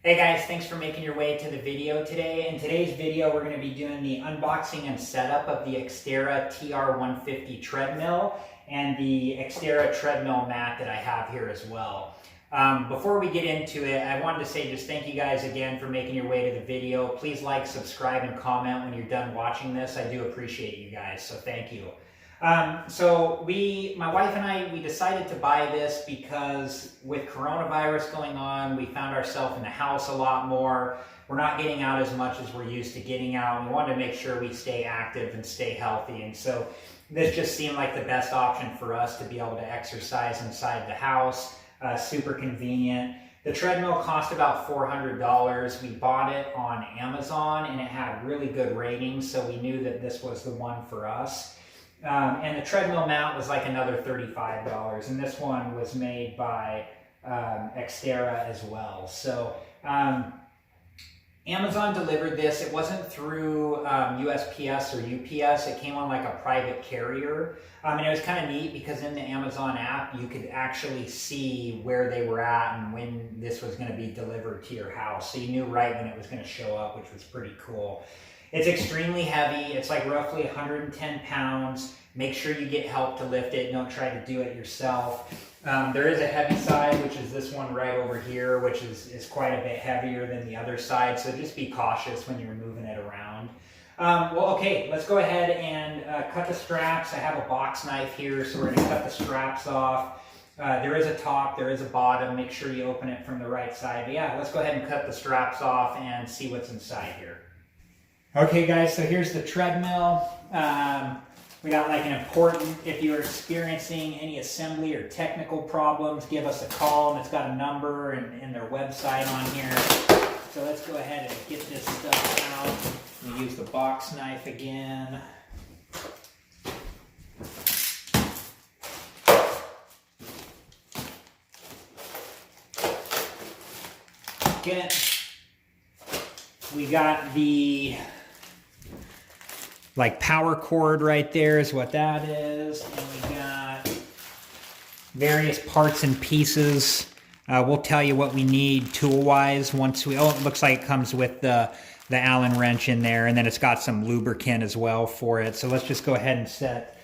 Hey guys, thanks for making your way to the video today. In today's video, we're going to be doing the unboxing and setup of the Xterra TR150 Treadmill and the Xterra Treadmill mat that I have here as well. Before we get into it, I wanted to say just thank you guys again for making your way to the video. Please like, subscribe, and comment when you're done watching this. I do appreciate you guys, so thank you. My wife and I, we decided to buy this because with coronavirus going on, we found ourselves in the house a lot more. We're not getting out as much as we're used to getting out. We wanted to make sure we stay active and stay healthy. And so this just seemed like the best option for us to be able to exercise inside the house. Super convenient. The treadmill cost about $400. We bought it on Amazon and it had really good ratings, so we knew that this was the one for us. And the treadmill mount was like another $35, and this one was made by Xterra as well. So Amazon delivered this. It wasn't through USPS or UPS. It came on like a private carrier. And it was kind of neat because in the Amazon app, you could actually see where they were at and when this was going to be delivered to your house. So you knew right when it was going to show up, which was pretty cool. It's extremely heavy. It's like roughly 110 pounds. Make sure you get help to lift it. Don't try to do it yourself. There is a heavy side, which is this one right over here, which is quite a bit heavier than the other side. So just be cautious when you're moving it around. Okay, let's go ahead and cut the straps. I have a box knife here, so we're going to cut the straps off. There is a top, there is a bottom. Make sure you open it from the right side. But yeah, let's go ahead and cut the straps off and see what's inside here. Okay guys, so here's the treadmill. We got like an important, if you're experiencing any assembly or technical problems, give us a call, and it's got a number and their website on here. So let's go ahead and get this stuff out. We use the box knife again. Okay. We got the like power cord right there is what that is, and we got various parts and pieces. We'll tell you what we need tool-wise once we, it looks like it comes with the Allen wrench in there, and then it's got some lubricant as well for it. So let's just go ahead and set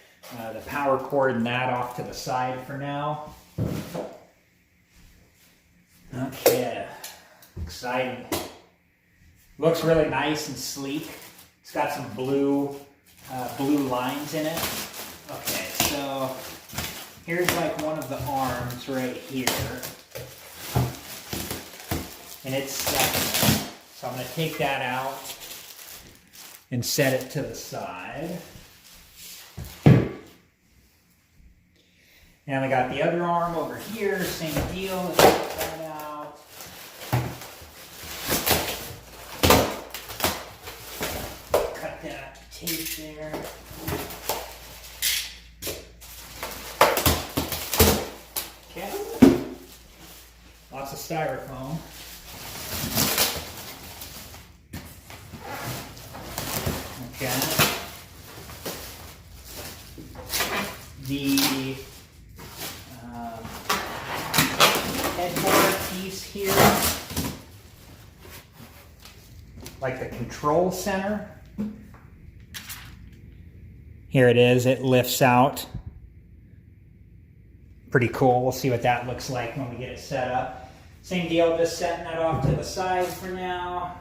the power cord and that off to the side for now. Okay, exciting. Looks really nice and sleek. It's got some blue lines in it. Okay, so here's like one of the arms right here. And it's second. So I'm going to take that out and set it to the side. And we got the other arm over here, same deal. Let's take that out. Cut that tape there. Okay. Lots of styrofoam. Okay. The headboard piece here, like the control center. Here it is, it lifts out. Pretty cool, we'll see what that looks like when we get it set up. Same deal, just setting that off to the side for now.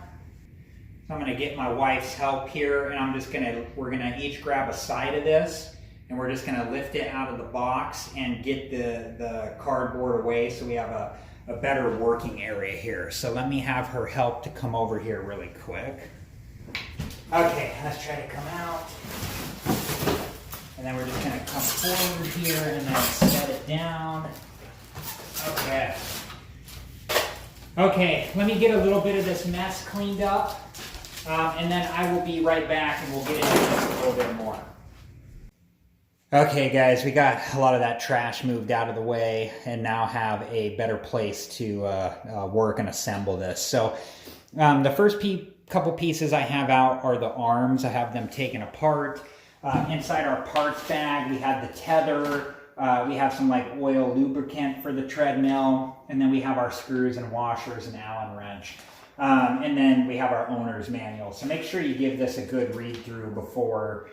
So I'm gonna get my wife's help here, and we're gonna each grab a side of this, and we're just gonna lift it out of the box and get the cardboard away so we have a better working area here. So let me have her help to come over here really quick. Okay, let's try to come out. And then we're just gonna come forward here and then set it down. Okay. Okay, let me get a little bit of this mess cleaned up. And then I will be right back and we'll get into this a little bit more. Okay guys, we got a lot of that trash moved out of the way and now have a better place to work and assemble this. So the first couple pieces I have out are the arms. I have them taken apart. Inside our parts bag, we had the tether, we have some like oil lubricant for the treadmill, and then we have our screws and washers and Allen wrench. And then we have our owner's manual. So make sure you give this a good read through before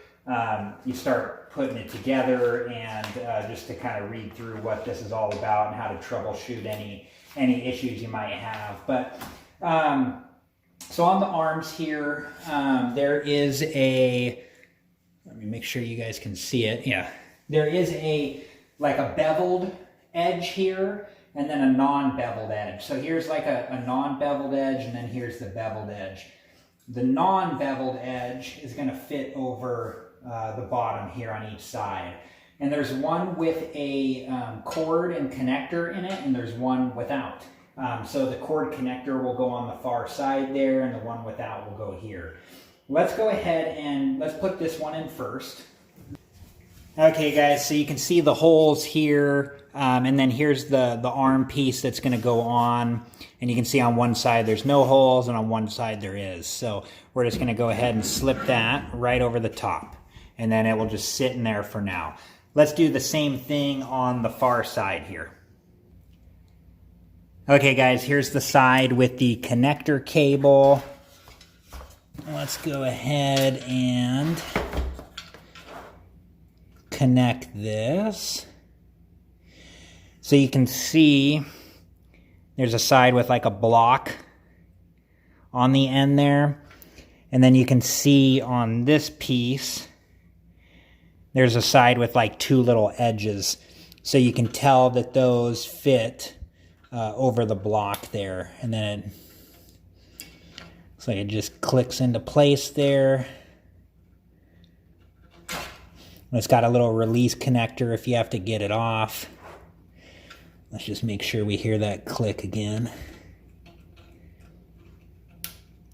you start putting it together, and just to kind of read through what this is all about and how to troubleshoot any issues you might have. But so on the arms here, there is a, let me make sure you guys can see it. Yeah, there is like a beveled edge here, and then a non-beveled edge. So here's like a non-beveled edge, and then here's the beveled edge. The non-beveled edge is going to fit over the bottom here on each side. And there's one with a cord and connector in it, and there's one without. So the cord connector will go on the far side there, and the one without will go here. Let's go ahead and let's put this one in first. Okay guys, so you can see the holes here, and then here's the arm piece that's going to go on, and you can see on one side there's no holes, and on one side there is. So we're just going to go ahead and slip that right over the top, and then it will just sit in there for now. Let's do the same thing on the far side here. Okay guys, here's the side with the connector cable. Let's go ahead and connect this. So you can see there's a side with like a block on the end there. And then you can see on this piece, there's a side with like two little edges. So you can tell that those fit over the block there. And then it looks like it just clicks into place there. It's got a little release connector if you have to get it off. Let's just make sure we hear that click again.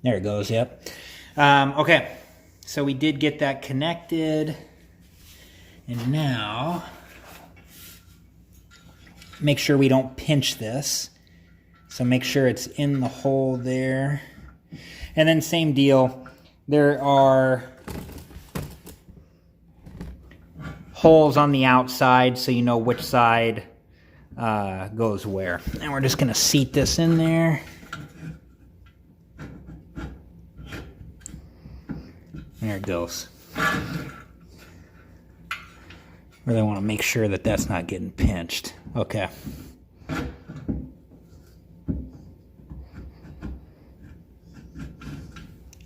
There it goes, yep. Okay, so we did get that connected. And now, make sure we don't pinch this. So make sure it's in the hole there. And then same deal, there are holes on the outside so you know which side goes where. And we're just going to seat this in there. There it goes. Really want to make sure that that's not getting pinched. Okay.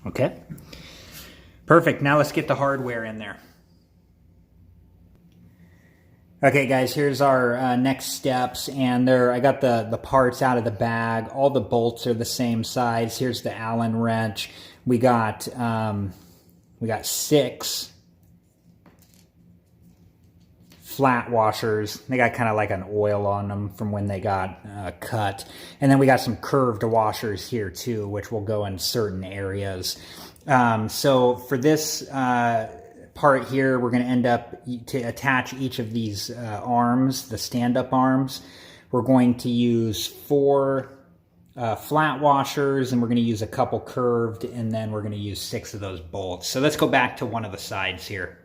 Okay. Perfect. Now let's get the hardware in there. Okay guys, here's our next steps, and I got the parts out of the bag. All the bolts are the same size. Here's the Allen wrench. We got 6 flat washers. They got kind of like an oil on them from when they got cut. And then we got some curved washers here too, which will go in certain areas. So for this part here, we're going to end up to attach each of these arms, the stand-up arms. We're going to use 4 flat washers, and we're going to use a couple curved, and then we're going to use 6 of those bolts. So let's go back to one of the sides here.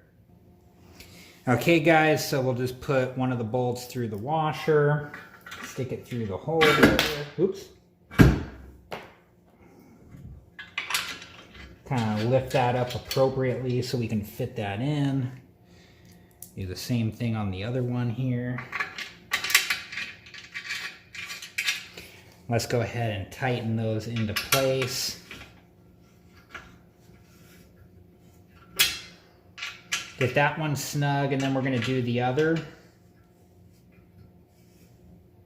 Okay guys, so we'll just put one of the bolts through the washer, stick it through the hole there. Oops. Kind of lift that up appropriately so we can fit that in. Do the same thing on the other one here. Let's go ahead and tighten those into place. Get that one snug, and then we're going to do the other.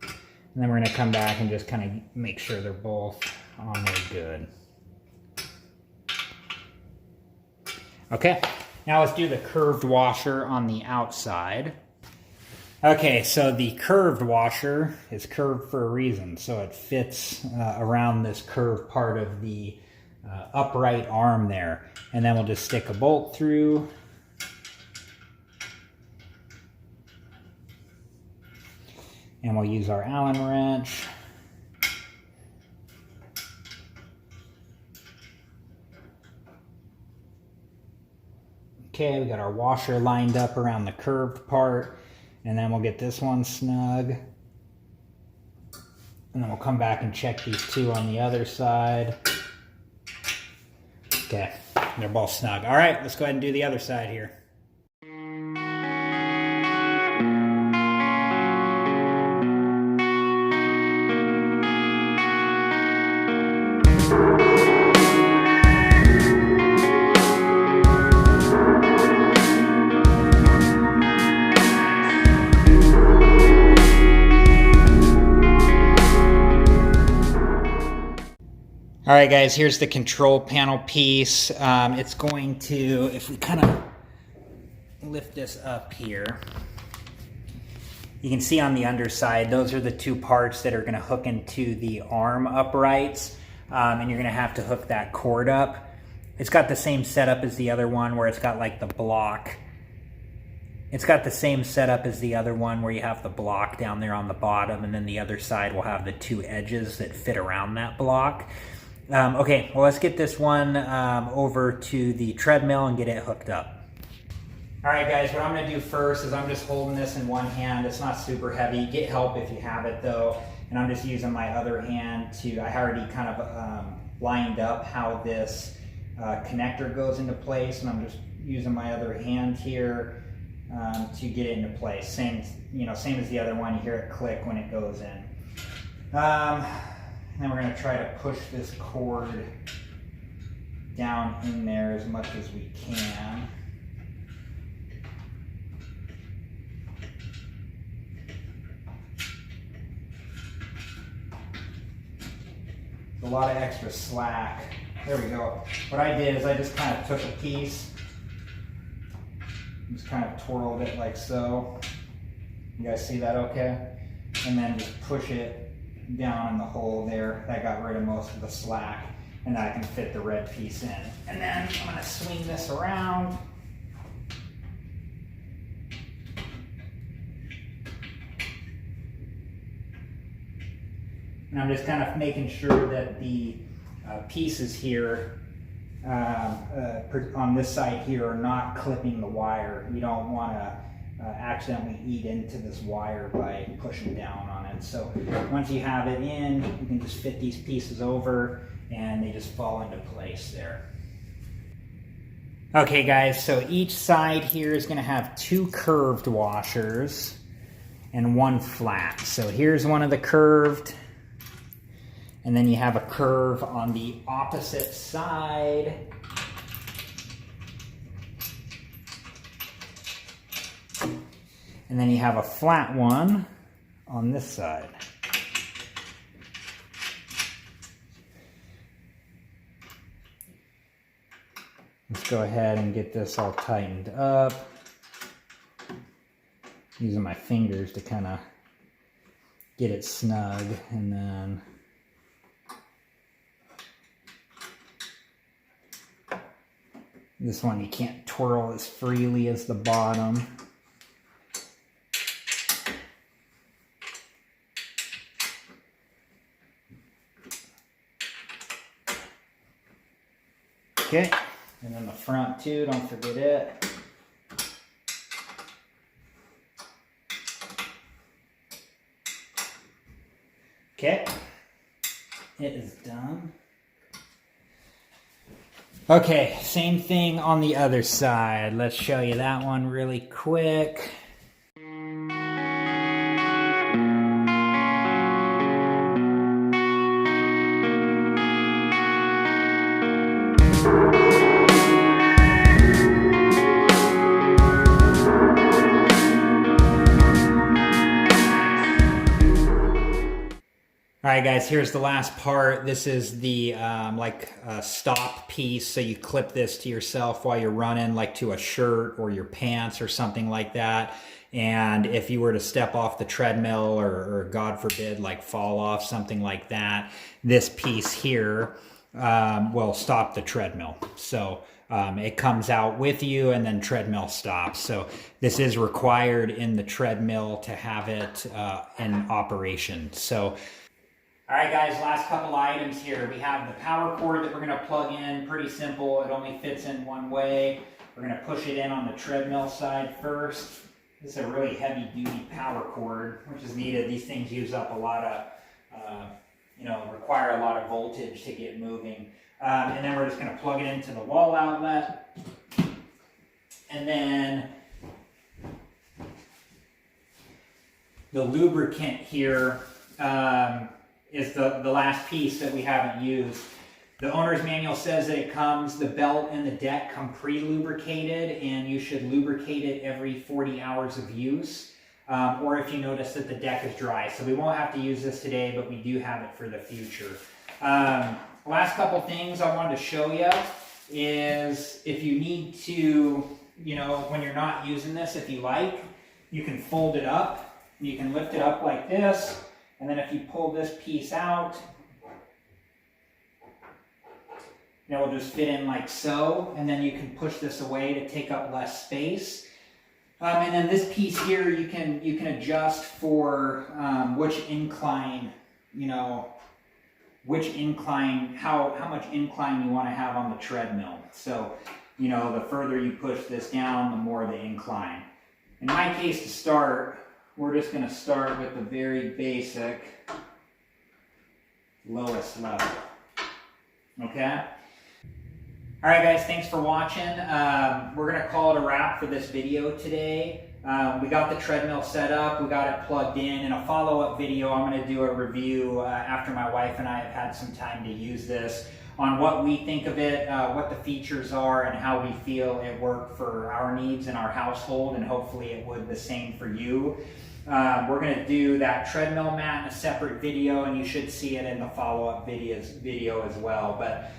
And then we're going to come back and just kind of make sure they're both on there good. Okay, now let's do the curved washer on the outside. Okay, so the curved washer is curved for a reason, so it fits around this curved part of the upright arm there. And then we'll just stick a bolt through. And we'll use our Allen wrench. Okay, we got our washer lined up around the curved part. And then we'll get this one snug. And then we'll come back and check these two on the other side. Okay, they're both snug. All right, let's go ahead and do the other side here. All right, guys, here's the control panel piece. It's going to, if we kind of lift this up here, you can see on the underside, those are the two parts that are going to hook into the arm uprights, and you're going to have to hook that cord up. It's got the same setup as the other one where it's got like the block. It's got the same setup as the other one where you have the block down there on the bottom, and then the other side will have the two edges that fit around that block. Okay, well, let's get this one over to the treadmill and get it hooked up. All right, guys, what I'm going to do first is I'm just holding this in one hand. It's not super heavy. Get help if you have it, though. And I'm just using my other hand to, I already kind of lined up how this connector goes into place, and I'm just using my other hand here to get it into place. Same as the other one. You hear it click when it goes in. And then we're going to try to push this cord down in there as much as we can. A lot of extra slack. There we go. What I did is I just kind of took a piece, just kind of twirled it like so. You guys see that okay? And then just push it down in the hole there. That got rid of most of the slack, and I can fit the red piece in. And then I'm going to swing this around. And I'm just kind of making sure that the pieces here on this side here are not clipping the wire. You don't want to accidentally eat into this wire by pushing down on it. So once you have it in, you can just fit these pieces over and they just fall into place there. Okay, guys, so each side here is going to have two curved washers and one flat. So here's one of the curved, and then you have a curve on the opposite side. And then you have a flat one on this side. Let's go ahead and get this all tightened up. Using my fingers to kind of get it snug, and then this one you can't twirl as freely as the bottom. Okay, and then the front too, don't forget it. Okay, it is done. Okay, same thing on the other side. Let's show you that one really quick. All right, guys, here's the last part. This is the stop piece. So you clip this to yourself while you're running, like to a shirt or your pants or something like that. And if you were to step off the treadmill or God forbid, like fall off, something like that, this piece here will stop the treadmill. So it comes out with you and then treadmill stops. So this is required in the treadmill to have it in operation. So all right, guys, last couple items here. We have the power cord that we're going to plug in. Pretty simple. It only fits in one way. We're going to push it in on the treadmill side first. This is a really heavy duty power cord, which is needed. These things use up a lot of, require a lot of voltage to get moving. And then we're just going to plug it into the wall outlet. And then the lubricant here is the last piece that we haven't used. The owner's manual says that the belt and the deck come pre-lubricated, and you should lubricate it every 40 hours of use, or if you notice that the deck is dry. So we won't have to use this today, but we do have it for the future. Last couple things I wanted to show you is if you need to, when you're not using this, if you like, you can fold it up. You can lift it up like this, and then if you pull this piece out, it will just fit in like so, and then you can push this away to take up less space. And then this piece here, you can adjust for which incline, how much incline you want to have on the treadmill. So, the further you push this down, the more the incline. In my case, to start, we're just going to start with the very basic lowest level. Okay? All right, guys, thanks for watching. We're going to call it a wrap for this video today. We got the treadmill set up. We got it plugged in. In a follow-up video, I'm going to do a review after my wife and I have had some time to use this on what we think of it, what the features are, and how we feel it worked for our needs in our household, and hopefully it would the same for you. We're going to do that treadmill mat in a separate video, and you should see it in the follow-up video as well. But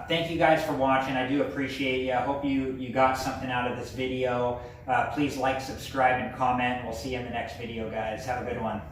thank you guys for watching. I do appreciate you. I hope you got something out of this video. Please like, subscribe, and comment. We'll see you in the next video, guys. Have a good one.